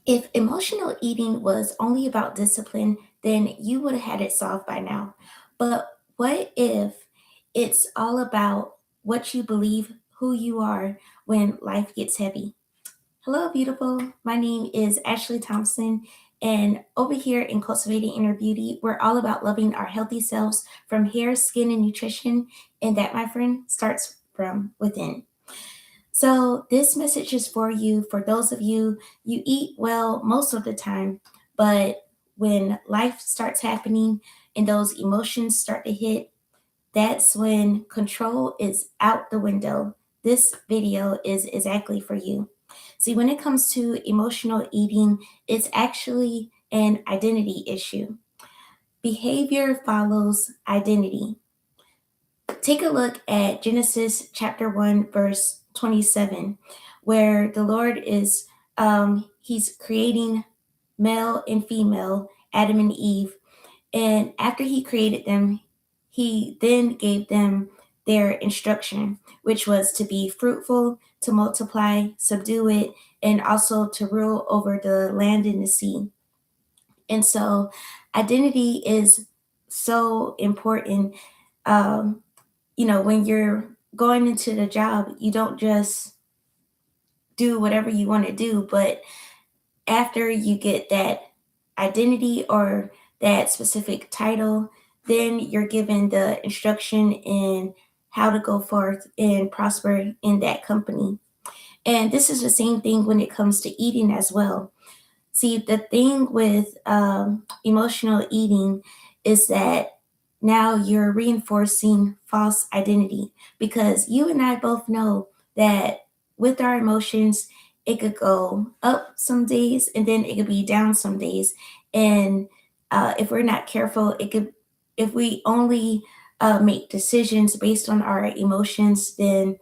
If emotional eating was only about discipline, then you would have had it solved by now. But what if it's all about what you believe, who you are when life gets heavy? Hello, beautiful. My name is Ashley Thompson, and over here in Cultivating Inner Beauty, we're all about loving our healthy selves from hair, skin, and nutrition. And that, my friend, starts from within. So, this message is for you, for those of you, you eat well most of the time, but when life starts happening and those emotions start to hit, that's when control is out the window. This video is exactly for you. See, when it comes to emotional eating, it's actually an identity issue. Behavior follows identity. Take a look at Genesis chapter 1, verse 27, where the Lord is he's creating male and female, Adam and Eve. And after he created them, he then gave them their instruction, which was to be fruitful, to multiply, subdue it, and also to rule over the land and the sea. And so identity is so important. Um, when you're going into the job, you don't just do whatever you want to do, but after you get that identity or that specific title, then you're given the instruction in how to go forth and prosper in that company. And this is the same thing when it comes to eating as well. See, the thing with emotional eating is that now you're reinforcing false identity because you and I both know that with our emotions, it could go up some days and then it could be down some days. And if we're not careful, if we only make decisions based on our emotions, then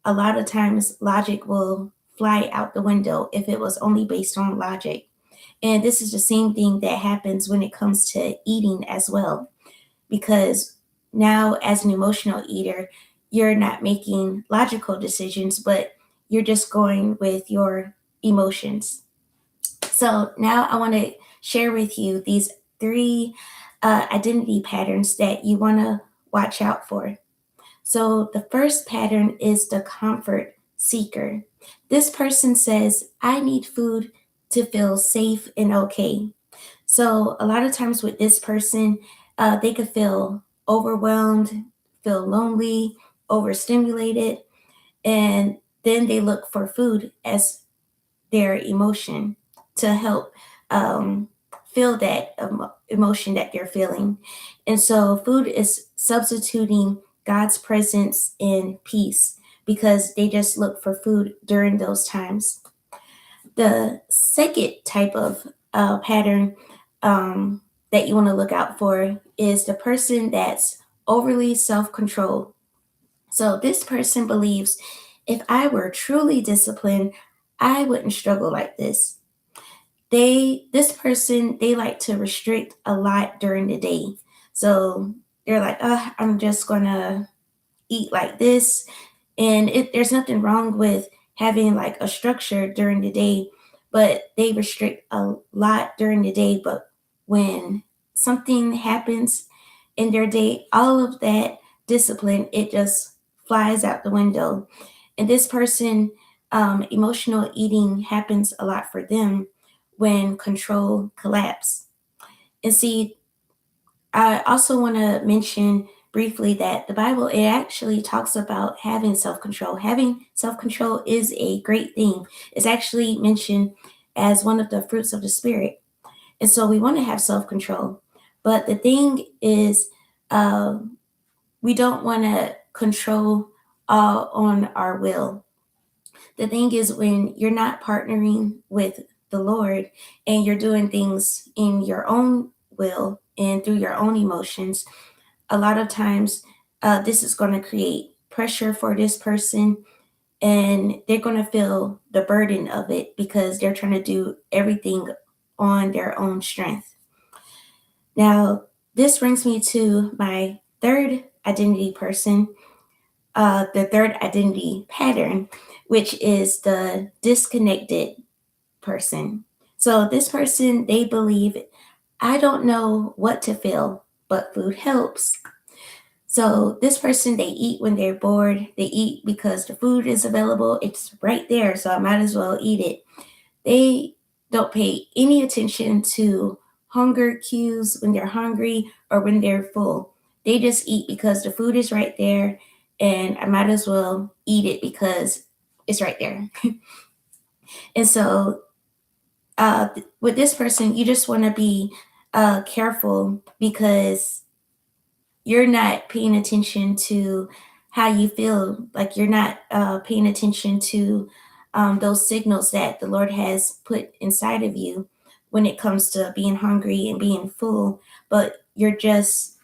a lot of times logic will fly out the window if it was only based on logic. And this is the same thing that happens when it comes to eating as well. Because now, as an emotional eater, you're not making logical decisions, but you're just going with your emotions. So, now I want to share with you these three identity patterns that you want to watch out for. So, the first pattern is the comfort seeker. This person says, I need food to feel safe and okay. So, a lot of times with this person, they could feel overwhelmed, feel lonely, overstimulated, and then they look for food as their emotion to help um, feel that emotion that they're feeling. And so, food is substituting God's presence in peace because they just look for food during those times. The second type of pattern that you want to look out for is the person that's overly self controlled. So, this person believes if I were truly disciplined, I wouldn't struggle like this. This person, they like to restrict a lot during the day. So, they're like, I'm just going to eat like this. And there's nothing wrong with having like a structure during the day, but they restrict a lot during the day. But when something happens in their day, all of that discipline, it just flies out the window. And this person, emotional eating happens a lot for them when control collapse. And see, I also want to mention briefly that the Bible, it actually talks about having self-control. Having self-control is a great thing. It's actually mentioned as one of the fruits of the spirit. And so we want to have self-control. But the thing is, uh, we don't want to control all on our will. The thing is, when you're not partnering with the Lord and you're doing things in your own will and through your own emotions, a lot of times this is going to create pressure for this person and they're going to feel the burden of it because they're trying to do everything on their own strength. Now, this brings me to my third identity person, the third identity pattern, which is the disconnected person. So this person, they believe, I don't know what to feel, but food helps. So this person, they eat when they're bored. They eat because the food is available. It's right there, so I might as well eat it. They don't pay any attention to hunger cues when they're hungry or when they're full. They just eat because the food is right there, and I might as well eat it because it's right there. And so, with this person, you just want to be careful because you're not paying attention to how you feel. Like you're not paying attention to those signals that the Lord has put inside of you when it comes to being hungry and being full, but you're just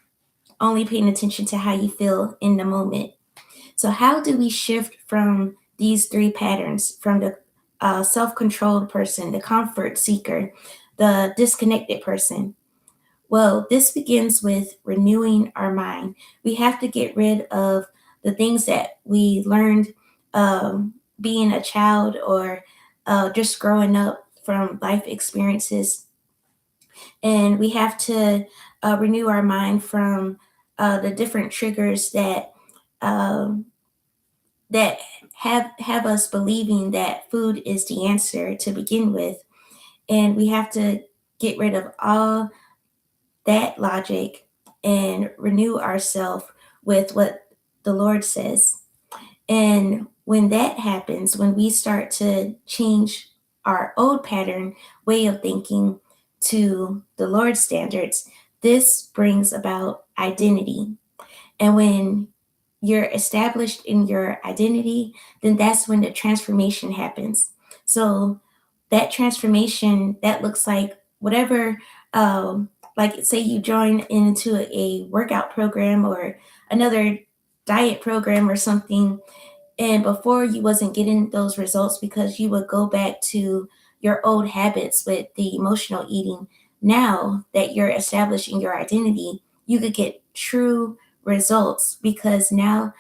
only paying attention to how you feel in the moment. So, how do we shift from these three patterns, from the self controlled person, the comfort seeker, the disconnected person? Well, this begins with renewing our mind. We have to get rid of the things that we learned being a child or just growing up from life experiences. And we have to renew our mind from the different triggers um, that have us believing that food is the answer to begin with. And we have to get rid of all that logic and renew ourselves with what the Lord says. And when that happens, when we start to change our old pattern way of thinking to the Lord's standards, this brings about identity. And when you're established in your identity, then that's when the transformation happens. So that transformation that looks like whatever, like say you join into a workout program or another diet program or something, and before you wasn't getting those results because you would go back to your old habits with the emotional eating. Now that you're establishing your identity, you could get true results because now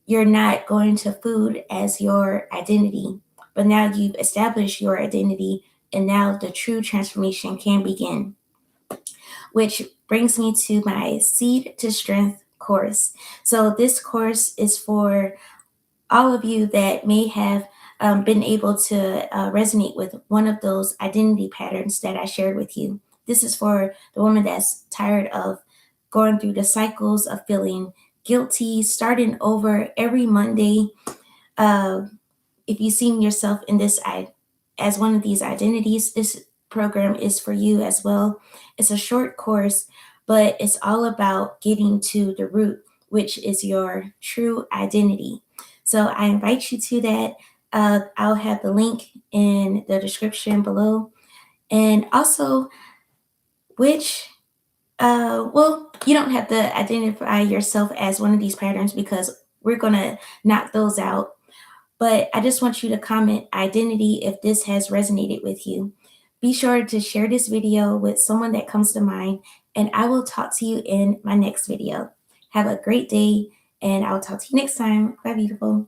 you're not going to food as your identity, but now you've established your identity, and now the true transformation can begin. Which brings me to my Seed to Strength course. So, this course is for all of you that may have been able to resonate with one of those identity patterns that I shared with you. This is for the woman that's tired of going through the cycles of feeling guilty, starting over every Monday. Uh, if you see yourself in this as one of these identities, this program is for you as well. It's a short course, but it's all about getting to the root, which is your true identity. So I invite you to that. I'll have the link in the description below. And also, which, well, you don't have to identify yourself as one of these patterns because we're going to knock those out, but I just want you to comment identity if this has resonated with you. Be sure to share this video with someone that comes to mind, and I will talk to you in my next video. Have a great day, and I'll talk to you next time. Bye, beautiful.